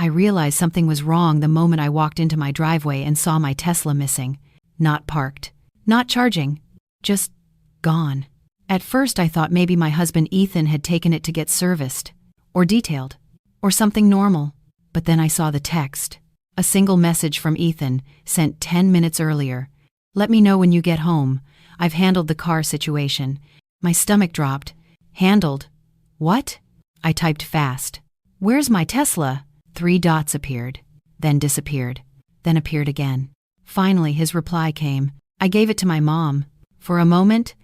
I realized something was wrong the moment I walked into my driveway and saw my Tesla missing. Not parked. Not charging. Just gone. At first I thought maybe my husband Ethan had taken it to get serviced. Or detailed. Or something normal. But then I saw the text. A single message from Ethan, sent 10 minutes earlier. "Let me know when you get home. I've handled the car situation." My stomach dropped. Handled? What? I typed fast. "Where's my Tesla?" 3 dots appeared. Then disappeared. Then appeared again. Finally, his reply came. I gave it to my mom. For a moment,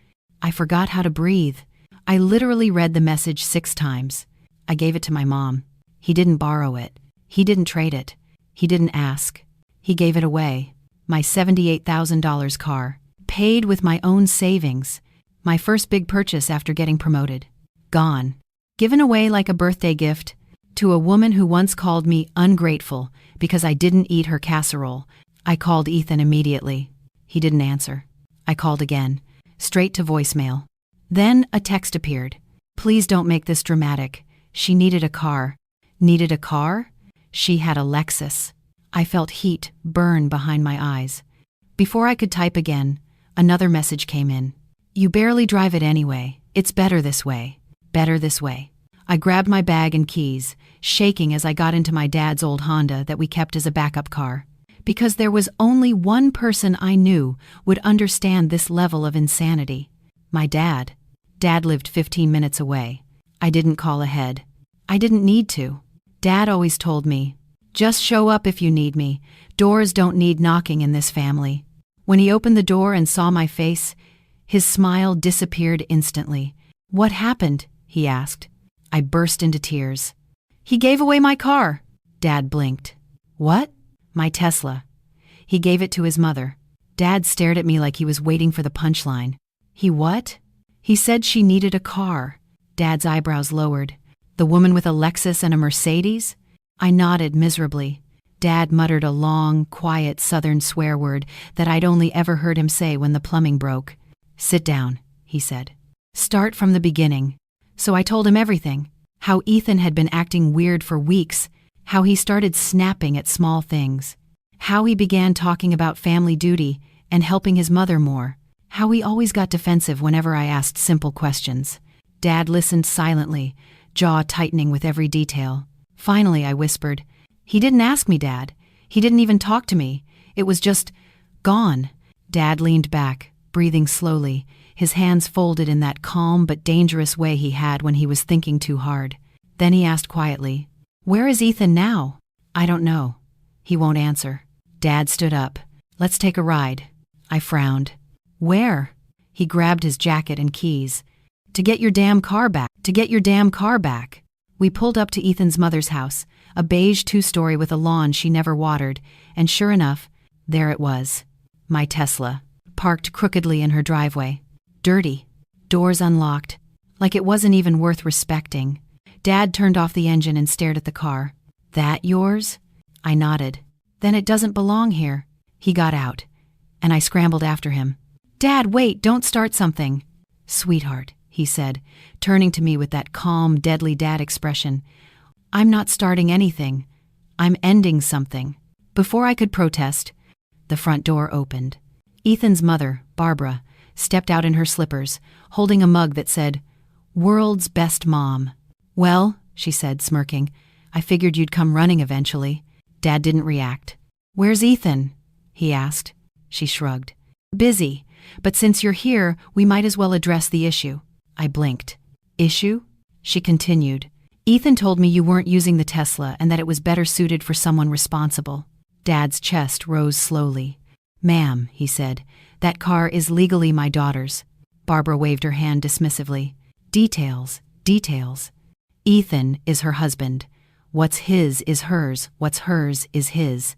I forgot how to breathe. I literally read the message 6 times. I gave it to my mom. He didn't borrow it. He didn't trade it. He didn't ask. He gave it away. My $78,000 car. Paid with my own savings. My first big purchase after getting promoted. Gone. Given away like a birthday gift to a woman who once called me ungrateful because I didn't eat her casserole. I called Ethan immediately. He didn't answer. I called again. Straight to voicemail. Then a text appeared. "Please don't make this dramatic. She needed a car." Needed a car? She had a Lexus. I felt heat burn behind my eyes. Before I could type again, another message came in. "You barely drive it anyway. It's better this way. Better this way." I grabbed my bag and keys, shaking as I got into my dad's old Honda that we kept as a backup car. Because there was only one person I knew would understand this level of insanity. My dad. Dad lived 15 minutes away. I didn't call ahead. I didn't need to. Dad always told me, "Just show up if you need me. Doors don't need knocking in this family." When he opened the door and saw my face, his smile disappeared instantly. "What happened?" he asked. I burst into tears. "He gave away my car." Dad blinked. "What?" "My Tesla. He gave it to his mother." Dad stared at me like he was waiting for the punchline. "He what?" "He said she needed a car." Dad's eyebrows lowered. "The woman with a Lexus and a Mercedes?" I nodded miserably. Dad muttered a long, quiet southern swear word that I'd only ever heard him say when the plumbing broke. "Sit down," he said. "Start from the beginning." So I told him everything. How Ethan had been acting weird for weeks. How he started snapping at small things. How he began talking about family duty and helping his mother more. How he always got defensive whenever I asked simple questions. Dad listened silently, jaw tightening with every detail. Finally, I whispered, "He didn't ask me, Dad. He didn't even talk to me. It was just gone." Dad leaned back, breathing slowly, his hands folded in that calm but dangerous way he had when he was thinking too hard. Then he asked quietly, "Where is Ethan now?" "I don't know. He won't answer." Dad stood up. "Let's take a ride." I frowned. "Where?" He grabbed his jacket and keys. "To get your damn car back. To get your damn car back." We pulled up to Ethan's mother's house, a beige 2-story with a lawn she never watered, and sure enough, there it was. My Tesla, parked crookedly in her driveway. Dirty. Doors unlocked. Like it wasn't even worth respecting. Dad turned off the engine and stared at the car. "That yours?" I nodded. "Then it doesn't belong here." He got out, and I scrambled after him. "Dad, wait, don't start something." "Sweetheart," he said, turning to me with that calm, deadly dad expression. "I'm not starting anything. I'm ending something." Before I could protest, the front door opened. Ethan's mother, Barbara, stepped out in her slippers, holding a mug that said, "World's Best Mom." "Well," she said, smirking, "I figured you'd come running eventually." Dad didn't react. "Where's Ethan?" he asked. She shrugged. "Busy, but since you're here, we might as well address the issue." I blinked. "Issue?" She continued. "Ethan told me you weren't using the Tesla and that it was better suited for someone responsible." Dad's chest rose slowly. "Ma'am," he said, "that car is legally my daughter's." Barbara waved her hand dismissively. "Details, details. Ethan is her husband. What's his is hers, what's hers is his."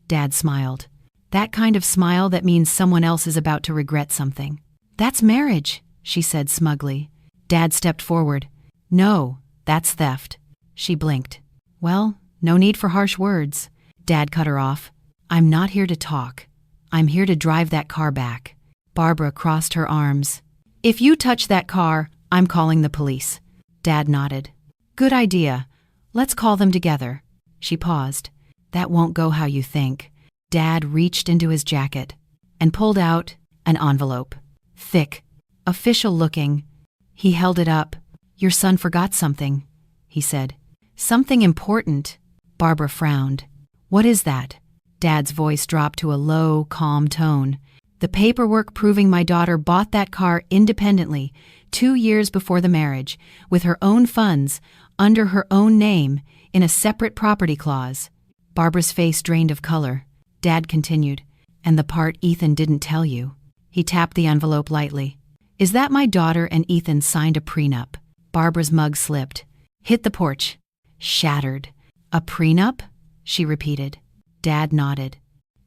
Dad smiled. That kind of smile that means someone else is about to regret something. "That's marriage," she said smugly. Dad stepped forward. "No, that's theft." She blinked. "Well, no need for harsh words." Dad cut her off. "I'm not here to talk. I'm here to drive that car back." Barbara crossed her arms. "If you touch that car, I'm calling the police." Dad nodded. "Good idea. Let's call them together." She paused. That won't go how you think. Dad reached into his jacket and pulled out an envelope. Thick, official looking. He held it up. Your son forgot something, he said. Something important. Barbara frowned. What is that? Dad's voice dropped to a low, calm tone. The paperwork proving my daughter bought that car independently 2 years before the marriage, with her own funds, under her own name, in a separate property clause. Barbara's face drained of color. Dad continued, and the part Ethan didn't tell you. He tapped the envelope lightly. Is that my daughter and Ethan signed a prenup? Barbara's mug slipped. Hit the porch. Shattered. A prenup? She repeated. Dad nodded.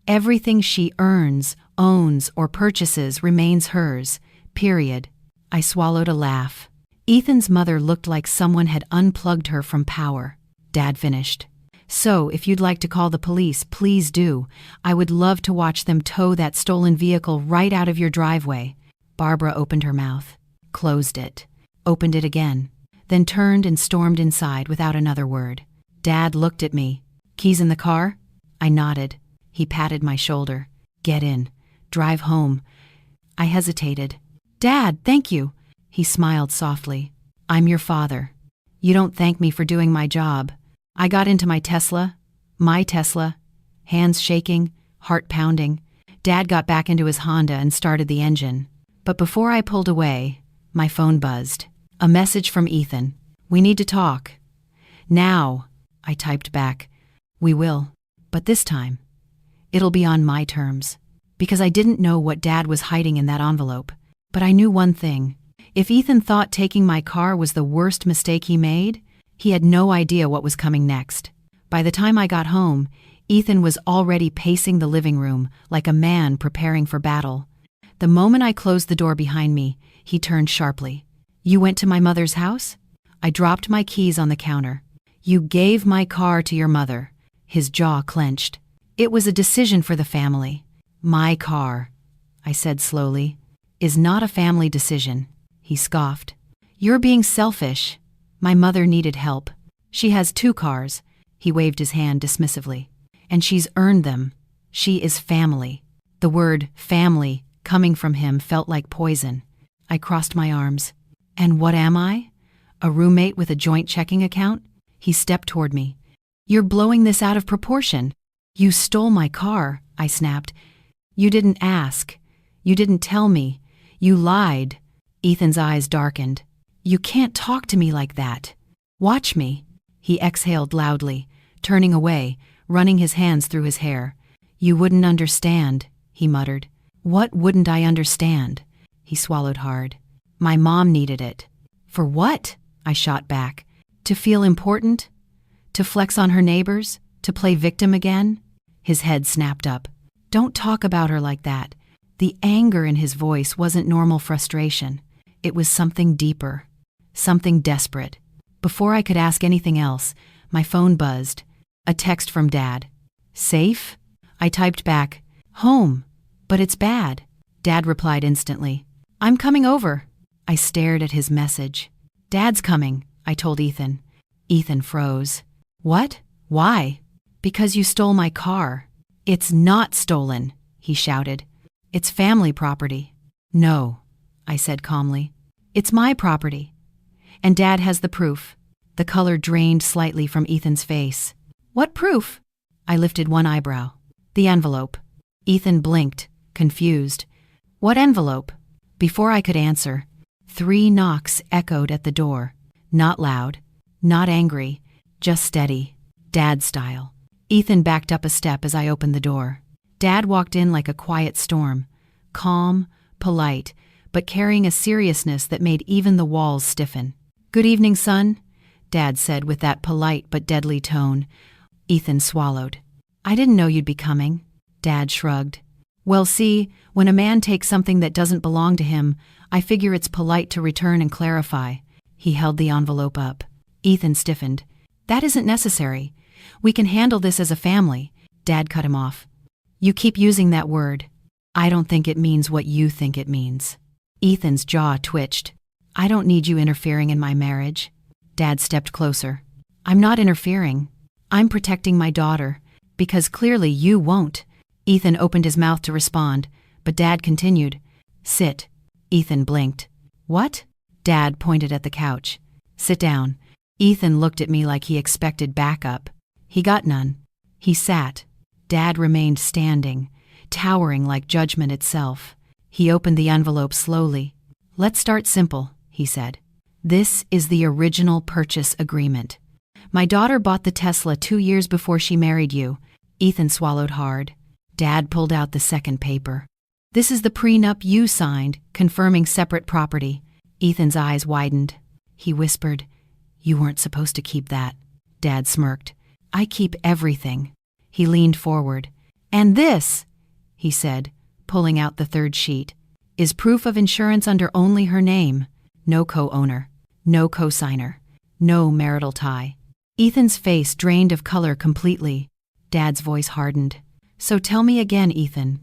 Everything she earns, owns, or purchases remains hers. Period. I swallowed a laugh. Ethan's mother looked like someone had unplugged her from power. Dad finished. So, if you'd like to call the police, please do. I would love to watch them tow that stolen vehicle right out of your driveway. Barbara opened her mouth, closed it, opened it again, then turned and stormed inside without another word. Dad looked at me. Keys in the car? I nodded. He patted my shoulder. Get in. Drive home. I hesitated. Dad, thank you. He smiled softly. I'm your father. You don't thank me for doing my job. I got into my Tesla, hands shaking, heart pounding. Dad got back into his Honda and started the engine. But before I pulled away, my phone buzzed. A message from Ethan. We need to talk. Now, I typed back. We will. But this time, it'll be on my terms. Because I didn't know what Dad was hiding in that envelope. But I knew one thing. If Ethan thought taking my car was the worst mistake he made, he had no idea what was coming next. By the time I got home, Ethan was already pacing the living room like a man preparing for battle. The moment I closed the door behind me, he turned sharply. You went to my mother's house? I dropped my keys on the counter. You gave my car to your mother. His jaw clenched. It was a decision for the family. My car, I said slowly, is not a family decision. He scoffed. You're being selfish. My mother needed help. She has 2 cars. He waved his hand dismissively. And she's earned them. She is family. The word family coming from him felt like poison. I crossed my arms. And what am I? A roommate with a joint checking account? He stepped toward me. You're blowing this out of proportion. You stole my car, I snapped. You didn't ask. You didn't tell me. You lied. Ethan's eyes darkened. You can't talk to me like that. Watch me. He exhaled loudly, turning away, running his hands through his hair. You wouldn't understand, he muttered. What wouldn't I understand? He swallowed hard. My mom needed it. For what? I shot back. To feel important? To flex on her neighbors? To play victim again? His head snapped up. Don't talk about her like that. The anger in his voice wasn't normal frustration. It was something deeper. Something desperate. Before I could ask anything else, my phone buzzed. A text from Dad. Safe? I typed back. Home. But it's bad. Dad replied instantly. I'm coming over. I stared at his message. Dad's coming, I told Ethan. Ethan froze. What? Why? Because you stole my car. It's not stolen, he shouted. It's family property. No, I said calmly. It's my property. And Dad has the proof. The color drained slightly from Ethan's face. What proof? I lifted one eyebrow. The envelope. Ethan blinked, confused. What envelope? Before I could answer, 3 knocks echoed at the door. Not loud, not angry, just steady, Dad style. Ethan backed up a step as I opened the door. Dad walked in like a quiet storm, calm, polite, but carrying a seriousness that made even the walls stiffen. Good evening, son, Dad said with that polite but deadly tone. Ethan swallowed. I didn't know you'd be coming. Dad shrugged. Well, see, when a man takes something that doesn't belong to him, I figure it's polite to return and clarify. He held the envelope up. Ethan stiffened. That isn't necessary. We can handle this as a family. Dad cut him off. You keep using that word. I don't think it means what you think it means. Ethan's jaw twitched. I don't need you interfering in my marriage. Dad stepped closer. I'm not interfering. I'm protecting my daughter, because clearly you won't. Ethan opened his mouth to respond, but Dad continued. Sit. Ethan blinked. What? Dad pointed at the couch. Sit down. Ethan looked at me like he expected backup. He got none. He sat. Dad remained standing, towering like judgment itself. He opened the envelope slowly. Let's start simple, he said. This is the original purchase agreement. My daughter bought the Tesla 2 years before she married you. Ethan swallowed hard. Dad pulled out the second paper. This is the prenup you signed, confirming separate property. Ethan's eyes widened. He whispered, You weren't supposed to keep that. Dad smirked. I keep everything. He leaned forward. And this, he said, pulling out the third sheet, is proof of insurance under only her name. No co-owner. No co-signer. No marital tie. Ethan's face drained of color completely. Dad's voice hardened. So tell me again, Ethan.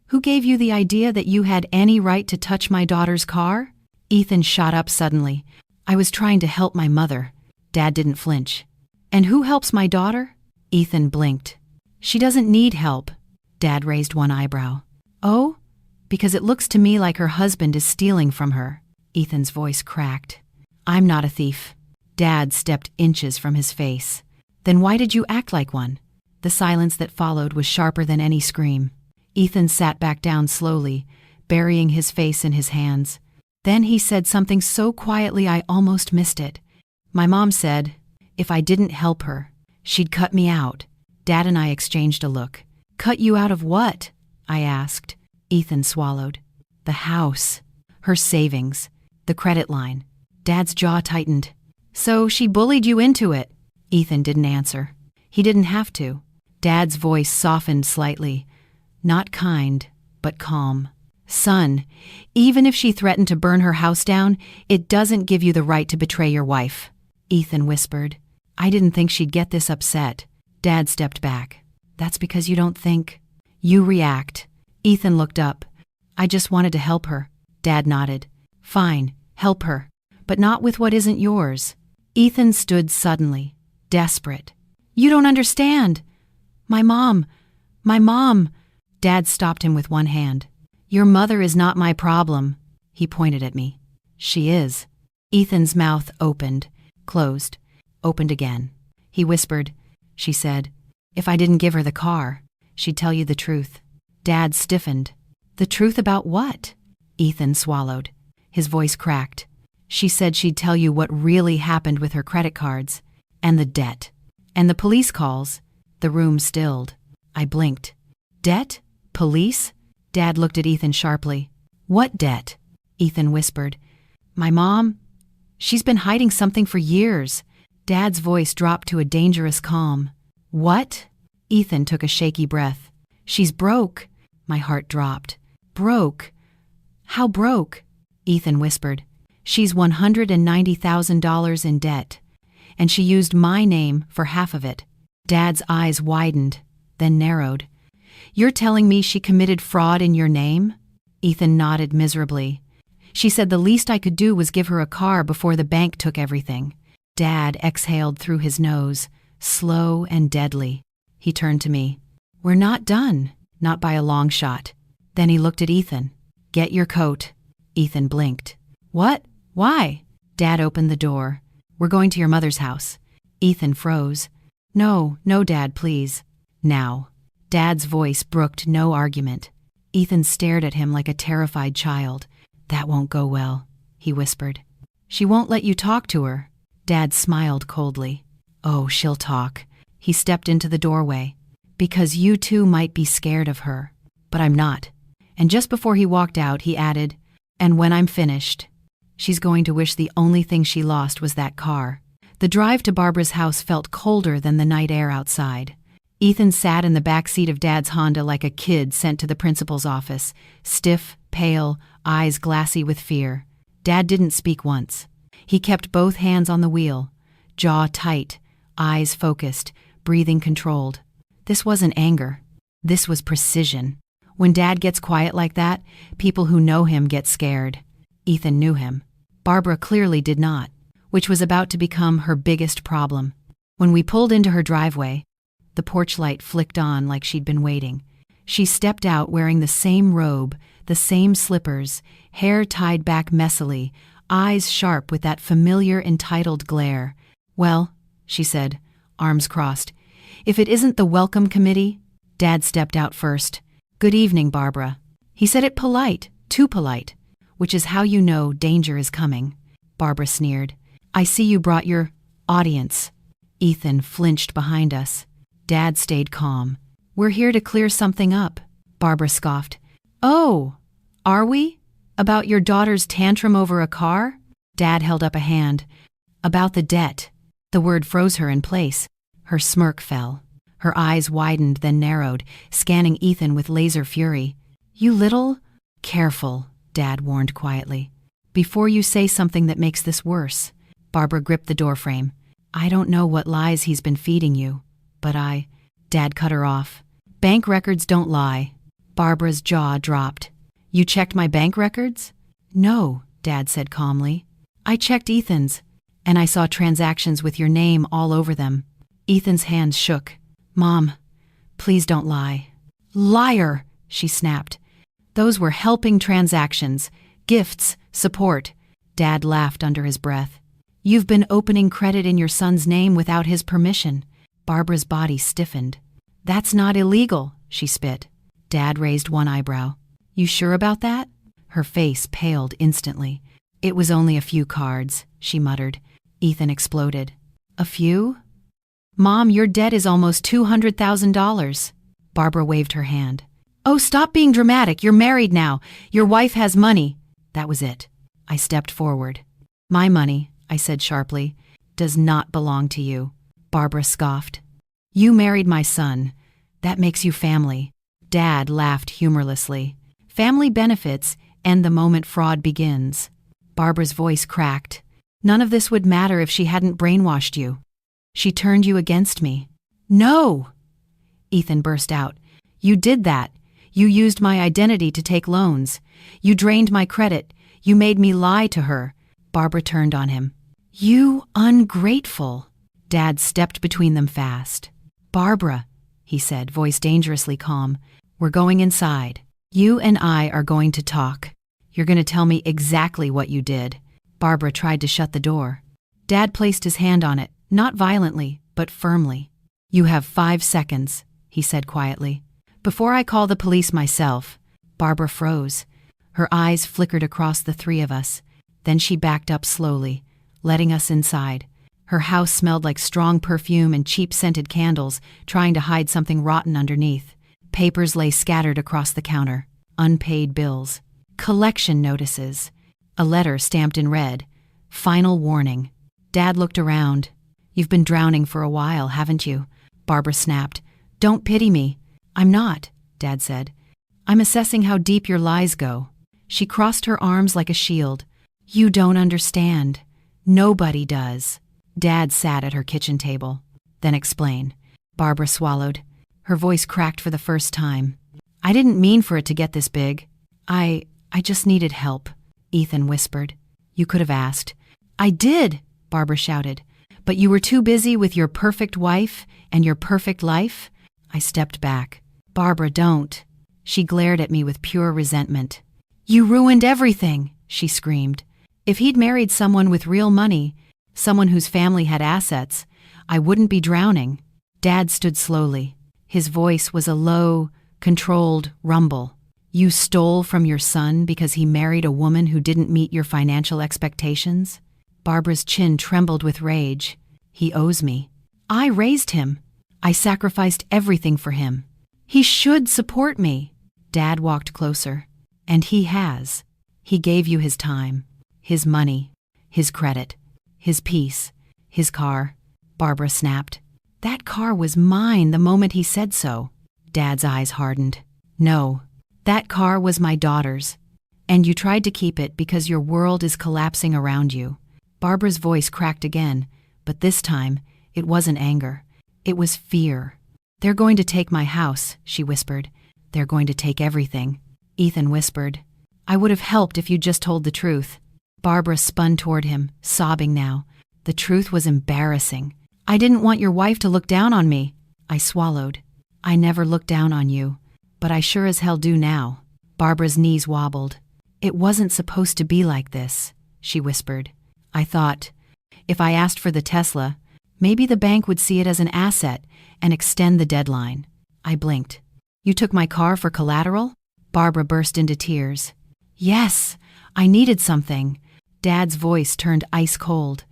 Who gave you the idea that you had any right to touch my daughter's car? Ethan shot up suddenly. I was trying to help my mother. Dad didn't flinch. And who helps my daughter? Ethan blinked. She doesn't need help. Dad raised one eyebrow. Oh? Because it looks to me like her husband is stealing from her. Ethan's voice cracked. I'm not a thief. Dad stepped inches from his face. Then why did you act like one? The silence that followed was sharper than any scream. Ethan sat back down slowly, burying his face in his hands. Then he said something so quietly I almost missed it. My mom said, if I didn't help her, she'd cut me out. Dad and I exchanged a look. Cut you out of what? I asked. Ethan swallowed. The house. Her savings. The credit line. Dad's jaw tightened. So she bullied you into it? Ethan didn't answer. He didn't have to. Dad's voice softened slightly. Not kind, but calm. Son, even if she threatened to burn her house down, it doesn't give you the right to betray your wife. Ethan whispered. I didn't think she'd get this upset. Dad stepped back. That's because you don't think. You react. Ethan looked up. I just wanted to help her. Dad nodded. Fine, help her. But not with what isn't yours. Ethan stood suddenly, desperate. You don't understand. My mom. Dad stopped him with one hand. Your mother is not my problem. He pointed at me. She is. Ethan's mouth opened, closed, opened again. He whispered. She said, if I didn't give her the car, she'd tell you the truth. Dad stiffened. The truth about what? Ethan swallowed. His voice cracked. She said she'd tell you what really happened with her credit cards, and the debt, and the police calls. The room stilled. I blinked. Debt? Police? Dad looked at Ethan sharply. What debt? Ethan whispered. My mom? She's been hiding something for years. Dad's voice dropped to a dangerous calm. What? Ethan took a shaky breath. She's broke. My heart dropped. Broke? How broke? Ethan whispered. She's $190,000 in debt, and she used my name for half of it. Dad's eyes widened, then narrowed. You're telling me she committed fraud in your name? Ethan nodded miserably. She said the least I could do was give her a car before the bank took everything. Dad exhaled through his nose, slow and deadly. He turned to me. We're not done, not by a long shot. Then he looked at Ethan. Get your coat. Ethan blinked. What? Why? Dad opened the door. We're going to your mother's house. Ethan froze. No, Dad, please. Now. Dad's voice brooked no argument. Ethan stared at him like a terrified child. That won't go well, he whispered. She won't let you talk to her. Dad smiled coldly. Oh, she'll talk. He stepped into the doorway. Because you two might be scared of her. But I'm not. And just before he walked out, he added, and when I'm finished, she's going to wish the only thing she lost was that car. The drive to Barbara's house felt colder than the night air outside. Ethan sat in the back seat of Dad's Honda like a kid sent to the principal's office, stiff, pale, eyes glassy with fear. Dad didn't speak once. He kept both hands on the wheel, jaw tight, eyes focused, breathing controlled. This wasn't anger. This was precision. When Dad gets quiet like that, people who know him get scared. Ethan knew him. Barbara clearly did not, which was about to become her biggest problem. When we pulled into her driveway, the porch light flicked on like she'd been waiting. She stepped out wearing the same robe, the same slippers, hair tied back messily, eyes sharp with that familiar entitled glare. "Well," she said, arms crossed, "if it isn't the welcome committee." Dad stepped out first. "Good evening, Barbara." He said it polite, too polite, which is how you know danger is coming. Barbara sneered. "I see you brought your audience." Ethan flinched behind us. Dad stayed calm. "We're here to clear something up," Barbara scoffed. "Oh, are we? About your daughter's tantrum over a car?" Dad held up a hand. "About the debt." The word froze her in place. Her smirk fell. Her eyes widened, then narrowed, scanning Ethan with laser fury. "You little—" "Careful," Dad warned quietly. "Before you say something that makes this worse." Barbara gripped the doorframe. "I don't know what lies he's been feeding you, but Dad cut her off. "Bank records don't lie." Barbara's jaw dropped. "You checked my bank records?" "No," Dad said calmly. "I checked Ethan's, and I saw transactions with your name all over them." Ethan's hands shook. "Mom, please don't lie." "Liar!" she snapped. "Those were helping transactions, gifts, support." Dad laughed under his breath. "You've been opening credit in your son's name without his permission." Barbara's body stiffened. "That's not illegal," she spit. Dad raised one eyebrow. "You sure about that?" Her face paled instantly. "It was only a few cards," she muttered. Ethan exploded. "A few?" "Mom, your debt is almost $200,000. Barbara waved her hand. "Oh, stop being dramatic. You're married now. Your wife has money." That was it. I stepped forward. "My money," I said sharply, "does not belong to you." Barbara scoffed. "You married my son. That makes you family." Dad laughed humorlessly. "Family benefits end the moment fraud begins." Barbara's voice cracked. "None of this would matter if she hadn't brainwashed you. She turned you against me." "No!" Ethan burst out. "You did that. You used my identity to take loans. You drained my credit. You made me lie to her." Barbara turned on him. "You ungrateful." Dad stepped between them fast. "Barbara," he said, voice dangerously calm, "we're going inside. You and I are going to talk. You're going to tell me exactly what you did." Barbara tried to shut the door. Dad placed his hand on it, not violently, but firmly. "You have 5 seconds," he said quietly. "Before I call the police myself." Barbara froze. Her eyes flickered across the three of us. Then she backed up slowly, letting us inside. Her house smelled like strong perfume and cheap-scented candles, trying to hide something rotten underneath. Papers lay scattered across the counter. Unpaid bills. Collection notices. A letter stamped in red. Final warning. Dad looked around. "You've been drowning for a while, haven't you?" Barbara snapped. "Don't pity me." "I'm not," Dad said. "I'm assessing how deep your lies go." She crossed her arms like a shield. "You don't understand. Nobody does." Dad sat at her kitchen table. "Then explain." Barbara swallowed. Her voice cracked for the first time. "I didn't mean for it to get this big. I just needed help," Ethan whispered. "You could have asked." "I did," Barbara shouted. "But you were too busy with your perfect wife and your perfect life." I stepped back. "Barbara, don't." She glared at me with pure resentment. "You ruined everything," she screamed. "If he'd married someone with real money, someone whose family had assets, I wouldn't be drowning." Dad stood slowly. His voice was a low, controlled rumble. "You stole from your son because he married a woman who didn't meet your financial expectations?" Barbara's chin trembled with rage. "He owes me. I raised him. I sacrificed everything for him. He should support me." Dad walked closer. "And he has. He gave you his time, his money, his credit, his peace, his car." Barbara snapped. "That car was mine the moment he said so." Dad's eyes hardened. "No, that car was my daughter's. And you tried to keep it because your world is collapsing around you." Barbara's voice cracked again, but this time, it wasn't anger. It was fear. "They're going to take my house," she whispered. "They're going to take everything." Ethan whispered. "I would have helped if you'd just told the truth." Barbara spun toward him, sobbing now. The truth was embarrassing. I didn't want your wife to look down on me. I swallowed. I never looked down on you, but I sure as hell do now. Barbara's knees wobbled. It wasn't supposed to be like this, she whispered. I thought, if I asked for the Tesla, maybe the bank would see it as an asset and extend the deadline. I blinked. You took my car for collateral? Barbara burst into tears. Yes, I needed something. Dad's voice turned ice cold.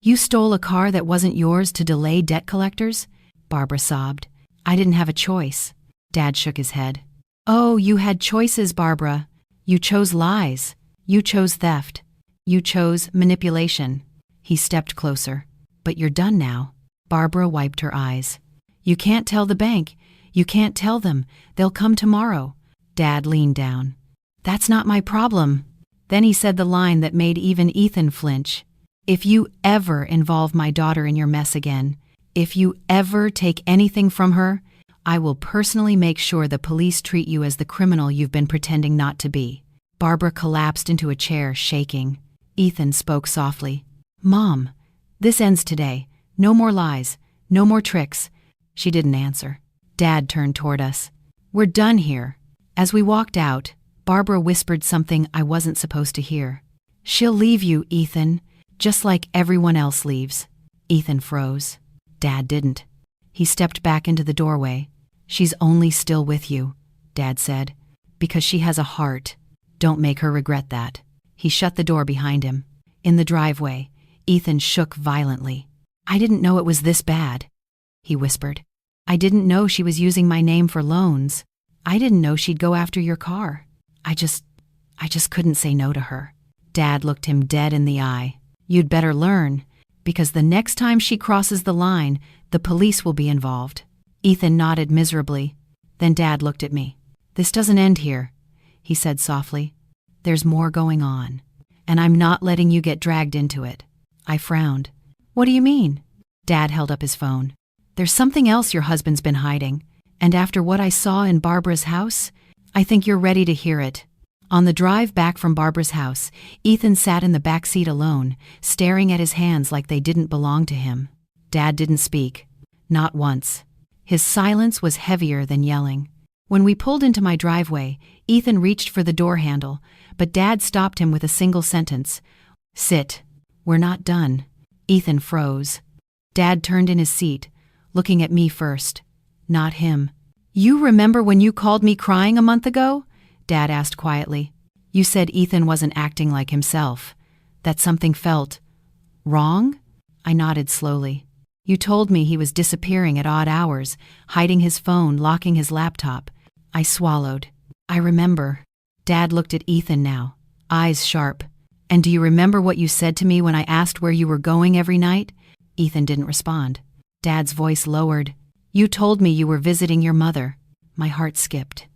You stole a car that wasn't yours to delay debt collectors? Barbara sobbed. I didn't have a choice. Dad shook his head. Oh, you had choices, Barbara. You chose lies. You chose theft. You chose manipulation. He stepped closer. But you're done now. Barbara wiped her eyes. You can't tell the bank. You can't tell them. They'll come tomorrow. Dad leaned down. That's not my problem. Then he said the line that made even Ethan flinch. If you ever involve my daughter in your mess again, if you ever take anything from her, I will personally make sure the police treat you as the criminal you've been pretending not to be. Barbara collapsed into a chair, shaking. Ethan spoke softly. Mom, this ends today. No more lies. No more tricks. She didn't answer. Dad turned toward us. We're done here. As we walked out, Barbara whispered something I wasn't supposed to hear. She'll leave you, Ethan, just like everyone else leaves. Ethan froze. Dad didn't. He stepped back into the doorway. She's only still with you, Dad said, because she has a heart. Don't make her regret that. He shut the door behind him. In the driveway, Ethan shook violently. I didn't know it was this bad, he whispered. I didn't know she was using my name for loans. I didn't know she'd go after your car. I just couldn't say no to her. Dad looked him dead in the eye. You'd better learn, because the next time she crosses the line, the police will be involved. Ethan nodded miserably. Then Dad looked at me. This doesn't end here, he said softly. There's more going on, and I'm not letting you get dragged into it. I frowned. What do you mean? Dad held up his phone. There's something else your husband's been hiding, and after what I saw in Barbara's house, I think you're ready to hear it. On the drive back from Barbara's house, Ethan sat in the back seat alone, staring at his hands like they didn't belong to him. Dad didn't speak. Not once. His silence was heavier than yelling. When we pulled into my driveway, Ethan reached for the door handle, but Dad stopped him with a single sentence. Sit. We're not done. Ethan froze. Dad turned in his seat, looking at me first. Not him. You remember when you called me crying a month ago? Dad asked quietly. You said Ethan wasn't acting like himself, that something felt wrong? I nodded slowly. You told me he was disappearing at odd hours, hiding his phone, locking his laptop. I swallowed. I remember. Dad looked at Ethan now, eyes sharp. And do you remember what you said to me when I asked where you were going every night? Ethan didn't respond. Dad's voice lowered. You told me you were visiting your mother. My heart skipped.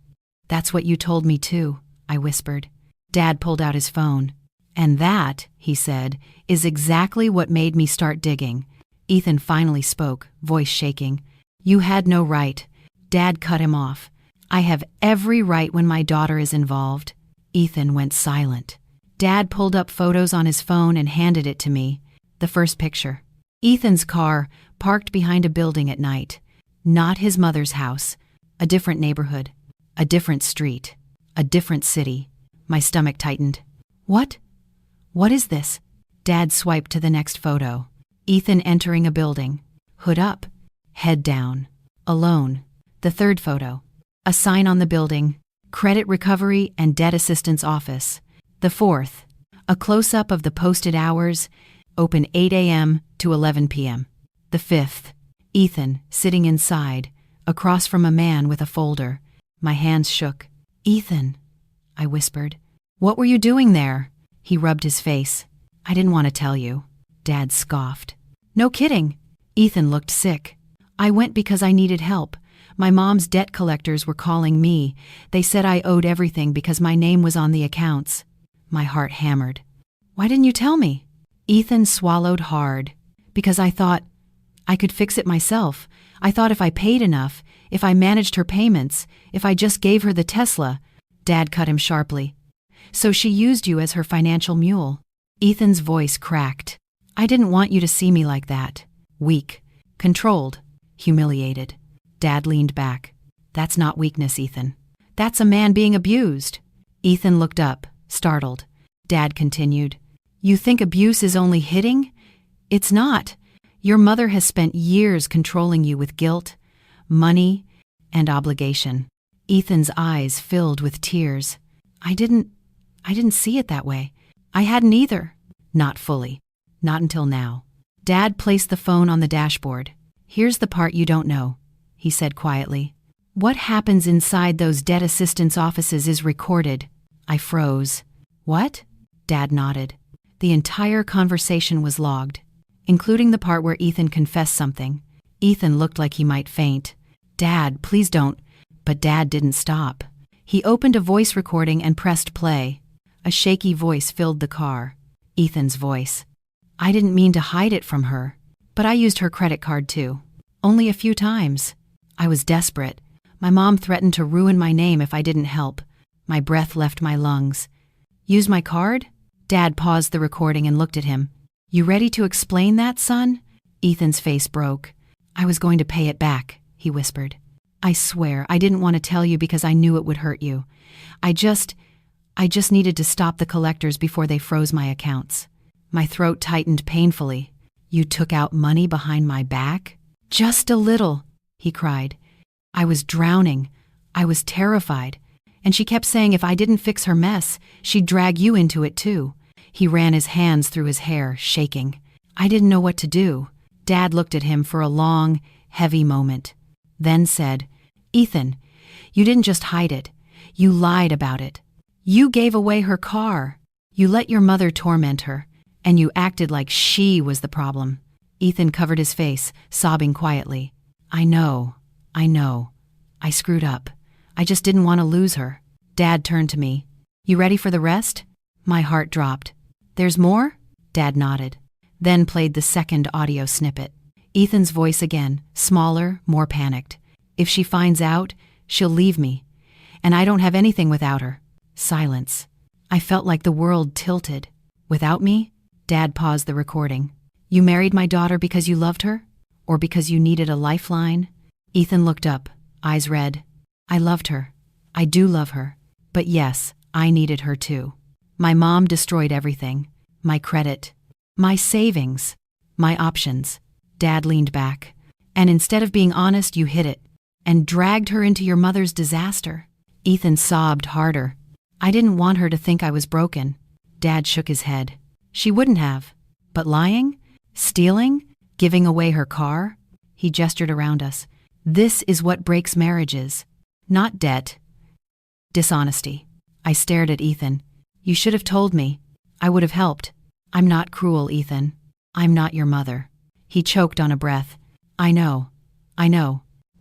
That's what you told me too, I whispered. Dad pulled out his phone. And that, he said, is exactly what made me start digging. Ethan finally spoke, voice shaking. You had no right. Dad cut him off. I have every right when my daughter is involved. Ethan went silent. Dad pulled up photos on his phone and handed it to me. The first picture. Ethan's car, parked behind a building at night. Not his mother's house. A different neighborhood. A different street. A different city. My stomach tightened. What? What is this? Dad swiped to the next photo. Ethan entering a building. Hood up. Head down. Alone. The third photo. A sign on the building. Credit Recovery and Debt Assistance Office. The fourth. A close-up of the posted hours. Open 8 a.m. to 11 p.m. The fifth. Ethan sitting inside, across from a man with a folder. My hands shook. Ethan, I whispered. What were you doing there? He rubbed his face. I didn't want to tell you. Dad scoffed. No kidding. Ethan looked sick. I went because I needed help. My mom's debt collectors were calling me. They said I owed everything because my name was on the accounts. My heart hammered. Why didn't you tell me? Ethan swallowed hard. Because I thought I could fix it myself. I thought if I paid enough, if I managed her payments, if I just gave her the Tesla. Dad cut him sharply. So she used you as her financial mule. Ethan's voice cracked. I didn't want you to see me like that. Weak. Controlled. Humiliated. Dad leaned back. That's not weakness, Ethan. That's a man being abused. Ethan looked up, startled. Dad continued. You think abuse is only hitting? It's not. Your mother has spent years controlling you with guilt, money, and obligation. Ethan's eyes filled with tears. I didn't see it that way. I hadn't either. Not fully. Not until now. Dad placed the phone on the dashboard. Here's the part you don't know, he said quietly. What happens inside those debt assistance offices is recorded. I froze. What? Dad nodded. The entire conversation was logged, including the part where Ethan confessed something. Ethan looked like he might faint. Dad, please don't. But Dad didn't stop. He opened a voice recording and pressed play. A shaky voice filled the car. Ethan's voice. I didn't mean to hide it from her, but I used her credit card too. Only a few times. I was desperate. My mom threatened to ruin my name if I didn't help. My breath left my lungs. Use my card? Dad paused the recording and looked at him. You ready to explain that, son? Ethan's face broke. I was going to pay it back, he whispered. I swear, I didn't want to tell you because I knew it would hurt you. I just needed to stop the collectors before they froze my accounts. My throat tightened painfully. You took out money behind my back? Just a little, he cried. I was drowning. I was terrified. And she kept saying if I didn't fix her mess, she'd drag you into it too. He ran his hands through his hair, shaking. I didn't know what to do. Dad looked at him for a long, heavy moment, then said, Ethan, you didn't just hide it. You lied about it. You gave away her car. You let your mother torment her, and you acted like she was the problem. Ethan covered his face, sobbing quietly. I know. I screwed up. I just didn't want to lose her. Dad turned to me. You ready for the rest? My heart dropped. There's more? Dad nodded. Then played the second audio snippet. Ethan's voice again, smaller, more panicked. If she finds out, she'll leave me. And I don't have anything without her. Silence. I felt like the world tilted. Without me? Dad paused the recording. You married my daughter because you loved her? Or because you needed a lifeline? Ethan looked up, eyes red. I loved her. I do love her. But yes, I needed her too. My mom destroyed everything. My credit. My savings. My options. Dad leaned back. And instead of being honest, you hid it. And dragged her into your mother's disaster. Ethan sobbed harder. I didn't want her to think I was broken. Dad shook his head. She wouldn't have. But lying? Stealing? Giving away her car? He gestured around us. This is what breaks marriages. Not debt. Dishonesty. I stared at Ethan. You should have told me. I would have helped. I'm not cruel, Ethan. I'm not your mother. He choked on a breath. I know.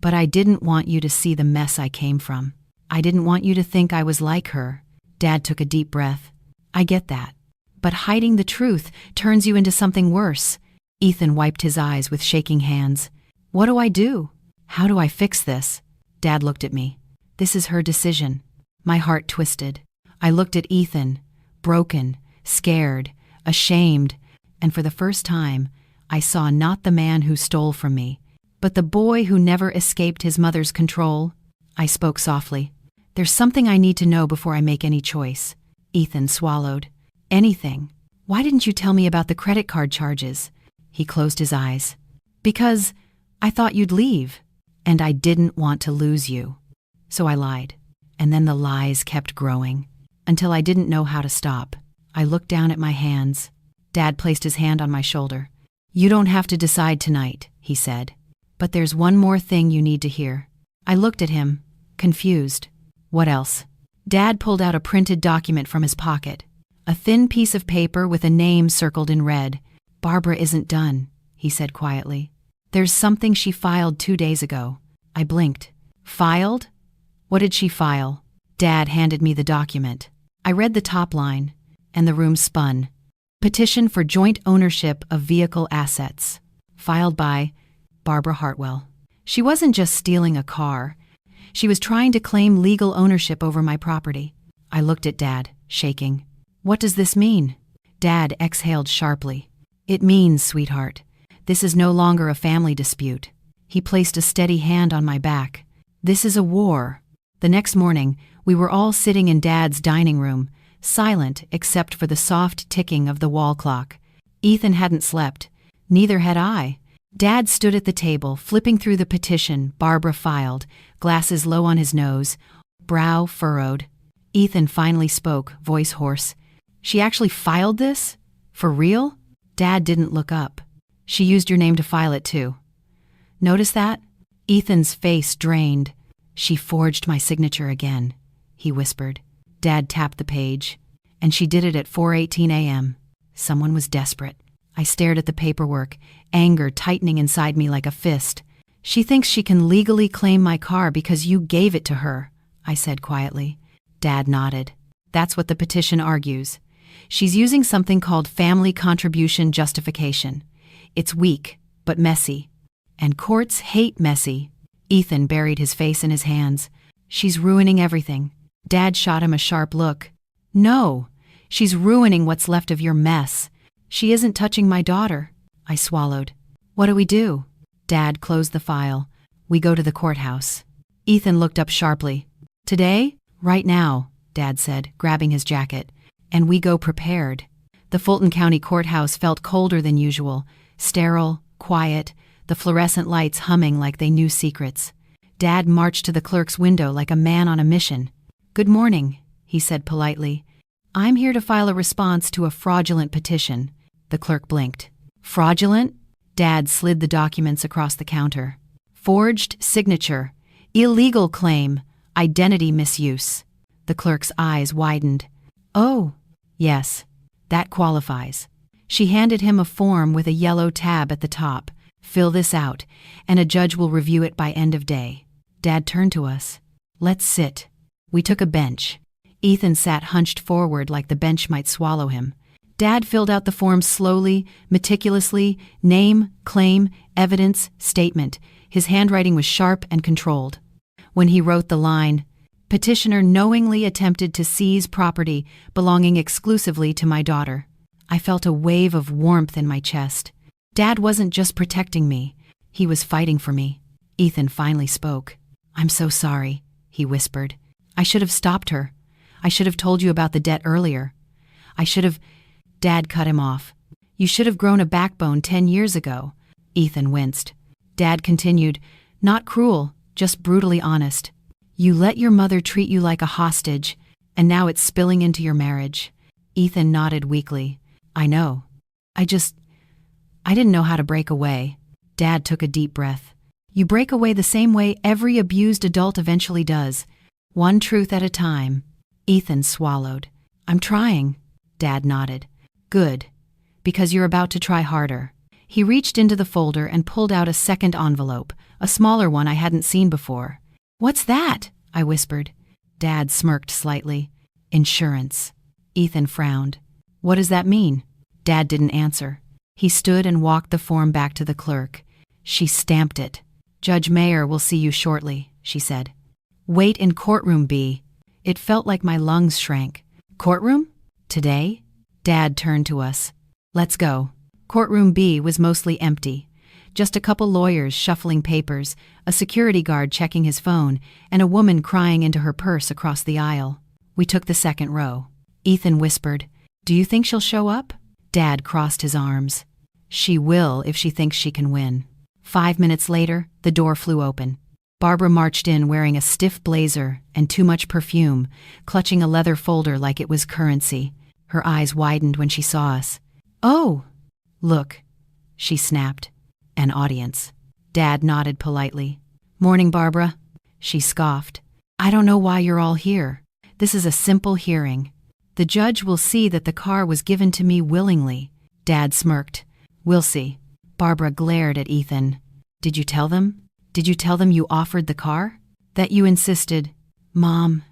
But I didn't want you to see the mess I came from. I didn't want you to think I was like her. Dad took a deep breath. I get that. But hiding the truth turns you into something worse. Ethan wiped his eyes with shaking hands. What do I do? How do I fix this? Dad looked at me. This is her decision. My heart twisted. I looked at Ethan, broken, scared, ashamed, and for the first time, I saw not the man who stole from me, but the boy who never escaped his mother's control. I spoke softly. There's something I need to know before I make any choice. Ethan swallowed. Anything. Why didn't you tell me about the credit card charges? He closed his eyes. Because I thought you'd leave, and I didn't want to lose you. So I lied. And then the lies kept growing, until I didn't know how to stop. I looked down at my hands. Dad placed his hand on my shoulder. You don't have to decide tonight, he said. But there's one more thing you need to hear. I looked at him, confused. What else? Dad pulled out a printed document from his pocket. A thin piece of paper with a name circled in red. Barbara isn't done, he said quietly. There's something she filed 2 days ago. I blinked. Filed? What did she file? Dad handed me the document. I read the top line, and the room spun. Petition for joint ownership of vehicle assets. Filed by Barbara Hartwell. She wasn't just stealing a car. She was trying to claim legal ownership over my property. I looked at Dad, shaking. What does this mean? Dad exhaled sharply. It means, sweetheart, This is no longer a family dispute. He placed a steady hand on my back. This is a war. The next morning, we were all sitting in Dad's dining room, silent except for the soft ticking of the wall clock. Ethan hadn't slept. Neither had I. Dad stood at the table, flipping through the petition Barbara filed, glasses low on his nose, brow furrowed. Ethan finally spoke, voice hoarse. She actually filed this? For real? Dad didn't look up. She used your name to file it too. Notice that? Ethan's face drained. She forged my signature again, he whispered. Dad tapped the page. And she did it at 4:18 a.m. Someone was desperate. I stared at the paperwork, anger tightening inside me like a fist. She thinks she can legally claim my car because you gave it to her, I said quietly. Dad nodded. That's what the petition argues. She's using something called family contribution justification. It's weak, but messy. And courts hate messy. Ethan buried his face in his hands. She's ruining everything. Dad shot him a sharp look. No, she's ruining what's left of your mess. She isn't touching my daughter. I swallowed. What do we do? Dad closed the file. We go to the courthouse. Ethan looked up sharply. Today? Right now, Dad said, grabbing his jacket. And we go prepared. The Fulton County Courthouse felt colder than usual, sterile, quiet, the fluorescent lights humming like they knew secrets. Dad marched to the clerk's window like a man on a mission. Good morning, he said politely. I'm here to file a response to a fraudulent petition. The clerk blinked. Fraudulent? Dad slid the documents across the counter. Forged signature. Illegal claim. Identity misuse. The clerk's eyes widened. Oh, yes, that qualifies. She handed him a form with a yellow tab at the top. Fill this out, and a judge will review it by end of day. Dad turned to us. Let's sit. We took a bench. Ethan sat hunched forward like the bench might swallow him. Dad filled out the form slowly, meticulously, name, claim, evidence, statement. His handwriting was sharp and controlled. When he wrote the line, petitioner knowingly attempted to seize property belonging exclusively to my daughter, I felt a wave of warmth in my chest. Dad wasn't just protecting me. He was fighting for me. Ethan finally spoke. I'm so sorry, he whispered. I should have stopped her. I should have told you about the debt earlier. I should have... Dad cut him off. You should have grown a backbone 10 years ago. Ethan winced. Dad continued, not cruel, just brutally honest. You let your mother treat you like a hostage, and now it's spilling into your marriage. Ethan nodded weakly. I know. I didn't know how to break away. Dad took a deep breath. You break away the same way every abused adult eventually does. One truth at a time. Ethan swallowed. I'm trying. Dad nodded. Good. Because you're about to try harder. He reached into the folder and pulled out a second envelope, a smaller one I hadn't seen before. What's that? I whispered. Dad smirked slightly. Insurance. Ethan frowned. What does that mean? Dad didn't answer. He stood and walked the form back to the clerk. She stamped it. Judge Mayer will see you shortly, she said. Wait in courtroom B. It felt like my lungs shrank. Courtroom? Today? Dad turned to us. Let's go. Courtroom B was mostly empty. Just a couple lawyers shuffling papers, a security guard checking his phone, and a woman crying into her purse across the aisle. We took the second row. Ethan whispered, Do you think she'll show up? Dad crossed his arms. She will if she thinks she can win. 5 minutes later, the door flew open. Barbara marched in wearing a stiff blazer and too much perfume, clutching a leather folder like it was currency. Her eyes widened when she saw us. Oh! Look, she snapped. An audience. Dad nodded politely. Morning, Barbara. She scoffed. I don't know why you're all here. This is a simple hearing. The judge will see that the car was given to me willingly. Dad smirked. We'll see. Barbara glared at Ethan. Did you tell them? Did you tell them you offered the car? That you insisted? Mom,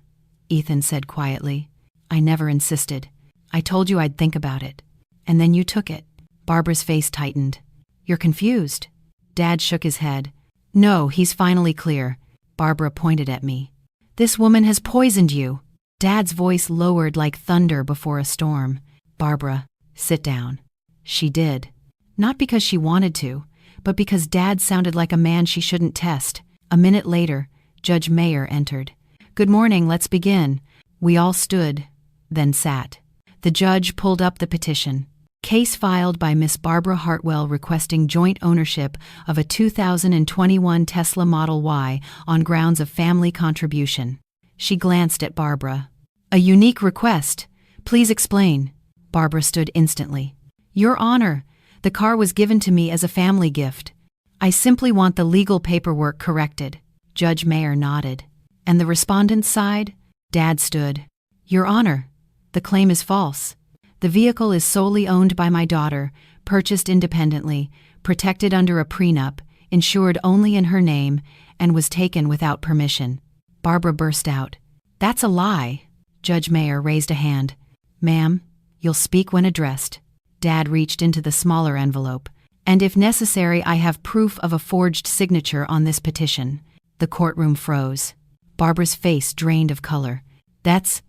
Ethan said quietly. I never insisted. I told you I'd think about it. And then you took it. Barbara's face tightened. You're confused. Dad shook his head. No, he's finally clear. Barbara pointed at me. This woman has poisoned you. Dad's voice lowered like thunder before a storm. Barbara, sit down. She did. Not because she wanted to, but because Dad sounded like a man she shouldn't test. A minute later, Judge Mayer entered. "Good morning, let's begin." We all stood, then sat. The judge pulled up the petition. Case filed by Miss Barbara Hartwell requesting joint ownership of a 2021 Tesla Model Y on grounds of family contribution. She glanced at Barbara. "A unique request. Please explain." Barbara stood instantly. "Your Honor, the car was given to me as a family gift. I simply want the legal paperwork corrected." Judge Mayer nodded. "And the respondent's side?" Dad stood. "Your Honor, the claim is false. The vehicle is solely owned by my daughter, purchased independently, protected under a prenup, insured only in her name, and was taken without permission." Barbara burst out. "That's a lie." Judge Mayer raised a hand. "Ma'am, you'll speak when addressed." Dad reached into the smaller envelope. "And if necessary, I have proof of a forged signature on this petition." The courtroom froze. Barbara's face drained of color. That's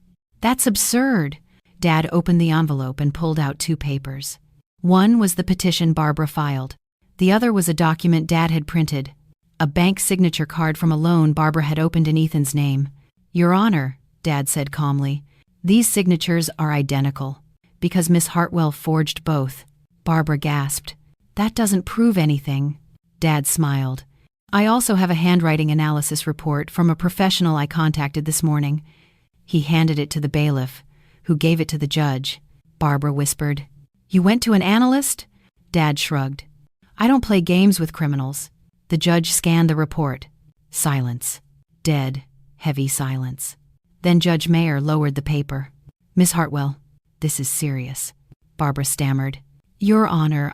absurd." Dad opened the envelope and pulled out 2 papers. One was the petition Barbara filed. The other was a document Dad had printed, a bank signature card from a loan Barbara had opened in Ethan's name. "Your Honor," Dad said calmly, "these signatures are identical, because Miss Hartwell forged both." Barbara gasped. "That doesn't prove anything." Dad smiled. "I also have a handwriting analysis report from a professional I contacted this morning." He handed it to the bailiff, who gave it to the judge. Barbara whispered, "You went to an analyst?" Dad shrugged. "I don't play games with criminals." The judge scanned the report. Silence. Dead, heavy silence. Then Judge Mayer lowered the paper. "Miss Hartwell, this is serious." Barbara stammered. "Your Honor,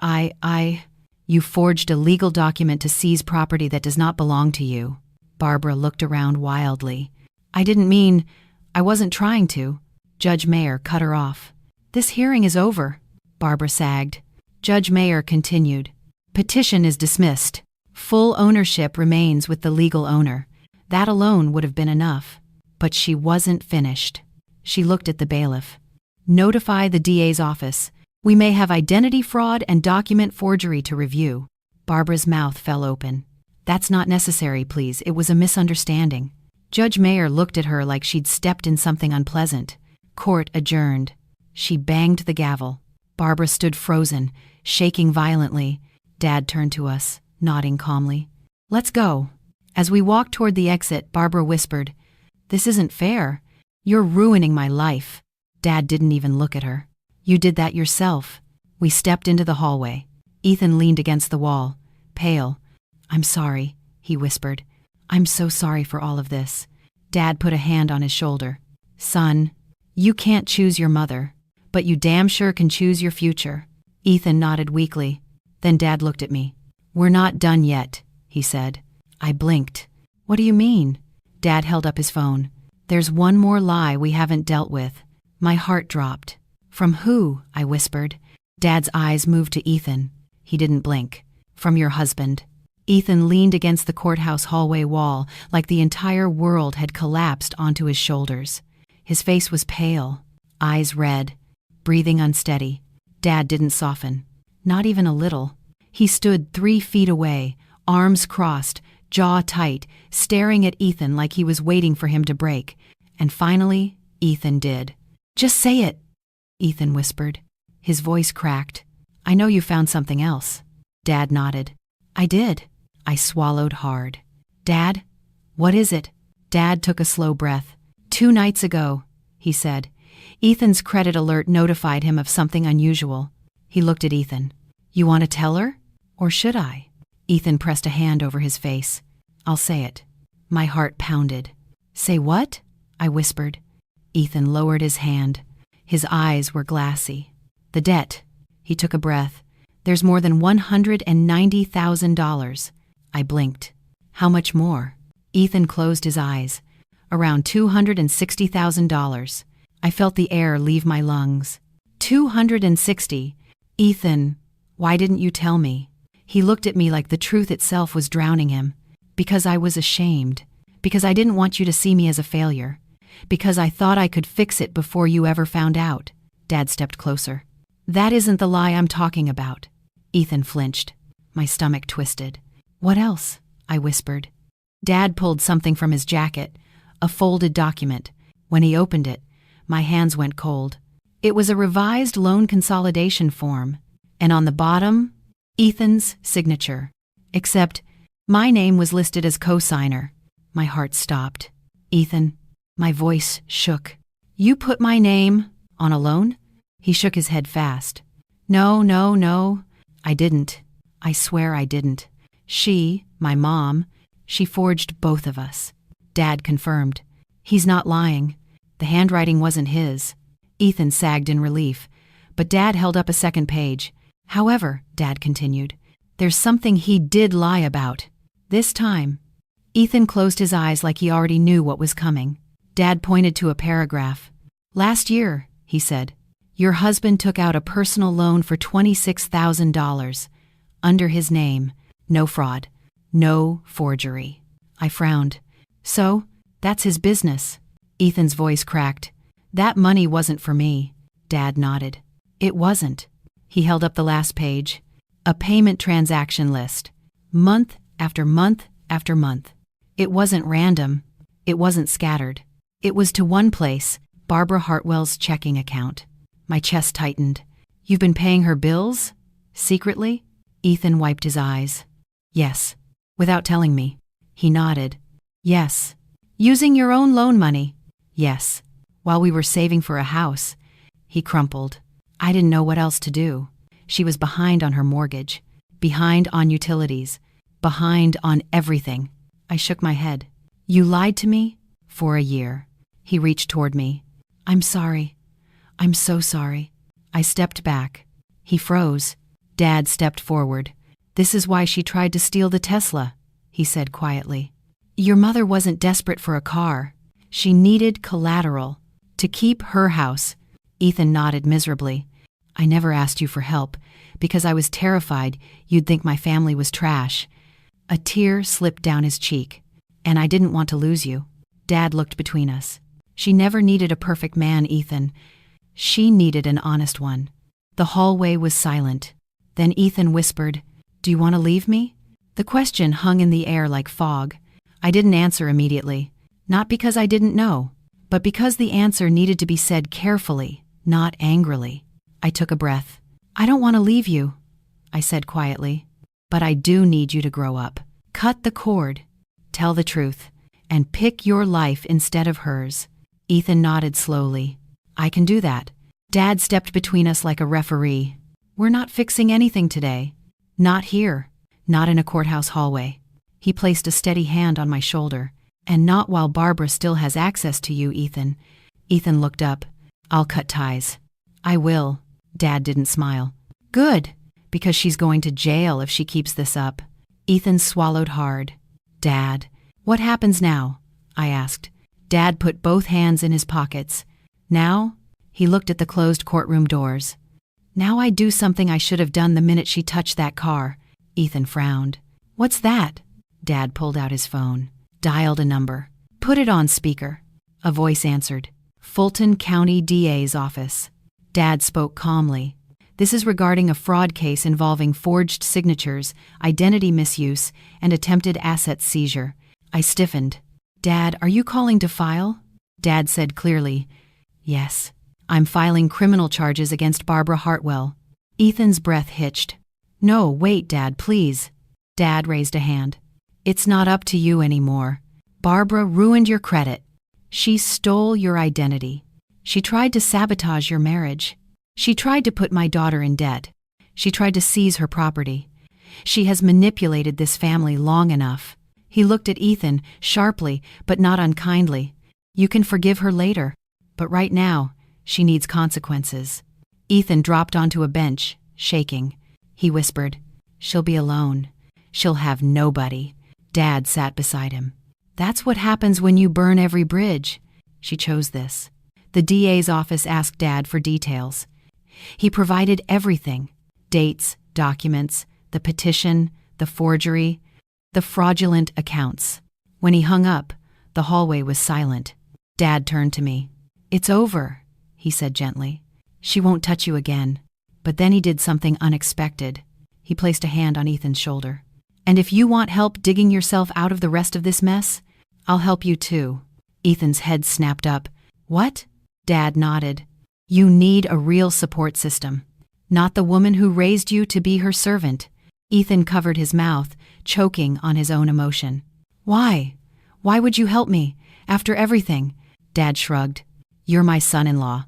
You forged a legal document to seize property that does not belong to you." Barbara looked around wildly. I wasn't trying to." Judge Mayer cut her off. "This hearing is over." Barbara sagged. Judge Mayer continued. "Petition is dismissed. Full ownership remains with the legal owner. That alone would have been enough." But she wasn't finished. She looked at the bailiff. "Notify the DA's office. We may have identity fraud and document forgery to review." Barbara's mouth fell open. "That's not necessary, please. It was a misunderstanding." Judge Mayer looked at her like she'd stepped in something unpleasant. Court adjourned. She banged the gavel. Barbara stood frozen, shaking violently. Dad turned to us, nodding calmly. "Let's go." As we walked toward the exit, Barbara whispered, "This isn't fair. You're ruining my life." Dad didn't even look at her. "You did that yourself." We stepped into the hallway. Ethan leaned against the wall, pale. "I'm sorry," he whispered. "I'm so sorry for all of this." Dad put a hand on his shoulder. "Son, you can't choose your mother, but you damn sure can choose your future." Ethan nodded weakly. Then Dad looked at me. "We're not done yet," he said. I blinked. "What do you mean?" Dad held up his phone. "There's one more lie we haven't dealt with." My heart dropped. "From who?" I whispered. Dad's eyes moved to Ethan. He didn't blink. "From your husband." Ethan leaned against the courthouse hallway wall like the entire world had collapsed onto his shoulders. His face was pale, eyes red, breathing unsteady. Dad didn't soften. Not even a little. He stood 3 feet away, arms crossed, jaw tight, staring at Ethan like he was waiting for him to break. And finally, Ethan did. "Just say it," Ethan whispered. His voice cracked. "I know you found something else." Dad nodded. "I did." I swallowed hard. "Dad, what is it?" Dad took a slow breath. 2 nights ago," he said. Ethan's credit alert notified him of something unusual. He looked at Ethan. "You want to tell her? Or should I?" Ethan pressed a hand over his face. "I'll say it." My heart pounded. "Say what?" I whispered. Ethan lowered his hand. His eyes were glassy. "The debt." He took a breath. "There's more than $190,000. I blinked. "How much more?" Ethan closed his eyes. "Around $260,000. I felt the air leave my lungs. 260. "Ethan, why didn't you tell me?" He looked at me like the truth itself was drowning him. "Because I was ashamed. Because I didn't want you to see me as a failure. Because I thought I could fix it before you ever found out." Dad stepped closer. "That isn't the lie I'm talking about." Ethan flinched. My stomach twisted. What else? I whispered. Dad pulled something from his jacket, a folded document. When he opened it, my hands went cold. It was a revised loan consolidation form, and on the bottom, Ethan's signature. Except, my name was listed as co-signer. My heart stopped. Ethan, my voice shook. You put my name on a loan? He shook his head fast. No, I didn't. I swear I didn't. She, my mom, she forged both of us. Dad confirmed. He's not lying. The handwriting wasn't his. Ethan sagged in relief, but Dad held up a second page. However, Dad continued, there's something he did lie about. This time. Ethan closed his eyes like he already knew what was coming. Dad pointed to a paragraph. Last year, he said, your husband took out a personal loan for $26,000. Under his name. No fraud. No forgery. I frowned. So, that's his business. Ethan's voice cracked. That money wasn't for me. Dad nodded. It wasn't. He held up the last page. A payment transaction list. Month after month after month. It wasn't random. It wasn't scattered. It was to one place, Barbara Hartwell's checking account. My chest tightened. You've been paying her bills? Secretly? Ethan wiped his eyes. Yes. Without telling me. He nodded. Yes. Using your own loan money? Yes. While we were saving for a house. He crumpled. I didn't know what else to do. She was behind on her mortgage. Behind on utilities. Behind on everything. I shook my head. You lied to me? For a year. He reached toward me. I'm sorry. I'm so sorry. I stepped back. He froze. Dad stepped forward. This is why she tried to steal the Tesla, he said quietly. Your mother wasn't desperate for a car. She needed collateral. To keep her house. Ethan nodded miserably. I never asked you for help, because I was terrified you'd think my family was trash. A tear slipped down his cheek. And I didn't want to lose you. Dad looked between us. She never needed a perfect man, Ethan. She needed an honest one. The hallway was silent. Then Ethan whispered, Do you want to leave me? The question hung in the air like fog. I didn't answer immediately. Not because I didn't know, but because the answer needed to be said carefully, not angrily. I took a breath. I don't want to leave you, I said quietly. But I do need you to grow up. Cut the cord. Tell the truth. And pick your life instead of hers. Ethan nodded slowly. I can do that. Dad stepped between us like a referee. We're not fixing anything today. Not here. Not in a courthouse hallway. He placed a steady hand on my shoulder. And not while Barbara still has access to you, Ethan. Ethan looked up. I'll cut ties. I will. Dad didn't smile. Good, because she's going to jail if she keeps this up. Ethan swallowed hard. Dad, what happens now? I asked. Dad put both hands in his pockets. Now? He looked at the closed courtroom doors. Now I do something I should have done the minute she touched that car. Ethan frowned. What's that? Dad pulled out his phone. Dialed a number. Put it on speaker. A voice answered. Fulton County DA's office. Dad spoke calmly. This is regarding a fraud case involving forged signatures, identity misuse, and attempted asset seizure. I stiffened. Dad, are you calling to file? Dad said clearly, Yes. I'm filing criminal charges against Barbara Hartwell. Ethan's breath hitched. No, wait, Dad, please. Dad raised a hand. It's not up to you anymore. Barbara ruined your credit. She stole your identity. She tried to sabotage your marriage. She tried to put my daughter in debt. She tried to seize her property. She has manipulated this family long enough. He looked at Ethan sharply, but not unkindly. You can forgive her later, but right now, she needs consequences. Ethan dropped onto a bench, shaking. He whispered, She'll be alone. She'll have nobody. Dad sat beside him. That's what happens when you burn every bridge. She chose this. The DA's office asked Dad for details. He provided everything. Dates, documents, the petition, the forgery, the fraudulent accounts. When he hung up, the hallway was silent. Dad turned to me. It's over, he said gently. She won't touch you again. But then he did something unexpected. He placed a hand on Ethan's shoulder. And if you want help digging yourself out of the rest of this mess, I'll help you too. Ethan's head snapped up. What? Dad nodded. You need a real support system, not the woman who raised you to be her servant. Ethan covered his mouth, choking on his own emotion. Why? Why would you help me, after everything? Dad shrugged. You're my son-in-law,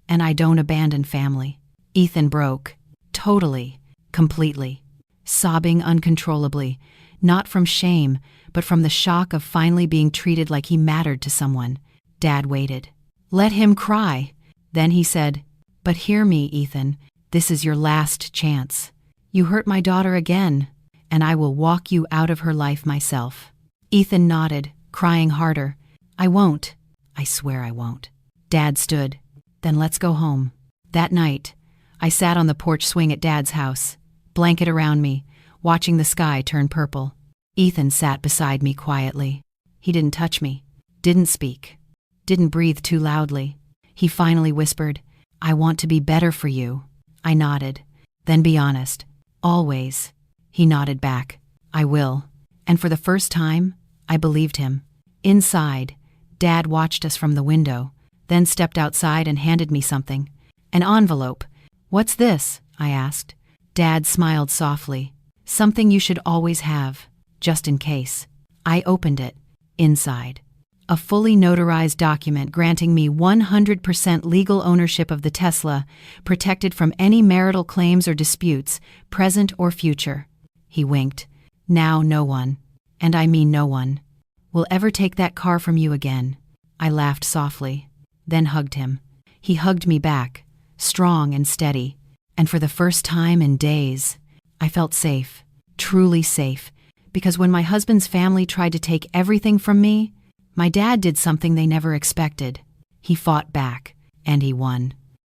and I don't abandon family. Ethan broke. Totally. Completely. Sobbing uncontrollably, not from shame, but from the shock of finally being treated like he mattered to someone. Dad waited. Let him cry. Then he said, But hear me, Ethan. This is your last chance. You hurt my daughter again, and I will walk you out of her life myself. Ethan nodded, crying harder. I won't. I swear I won't. Dad stood. Then let's go home. That night, I sat on the porch swing at Dad's house, blanket around me, watching the sky turn purple. Ethan sat beside me quietly. He didn't touch me, didn't speak, didn't breathe too loudly. He finally whispered, I want to be better for you. I nodded. Then be honest. Always. He nodded back. I will. And for the first time, I believed him. Inside, Dad watched us from the window, then stepped outside and handed me something. An envelope. What's this? I asked. Dad smiled softly. Something you should always have, just in case. I opened it. Inside, a fully notarized document granting me 100% legal ownership of the Tesla, protected from any marital claims or disputes, present or future. He winked. Now no one, and I mean no one, will ever take that car from you again. I laughed softly, then hugged him. He hugged me back, strong and steady, and for the first time in days, I felt safe, truly safe, because when my husband's family tried to take everything from me, my dad did something they never expected. He fought back, and he won.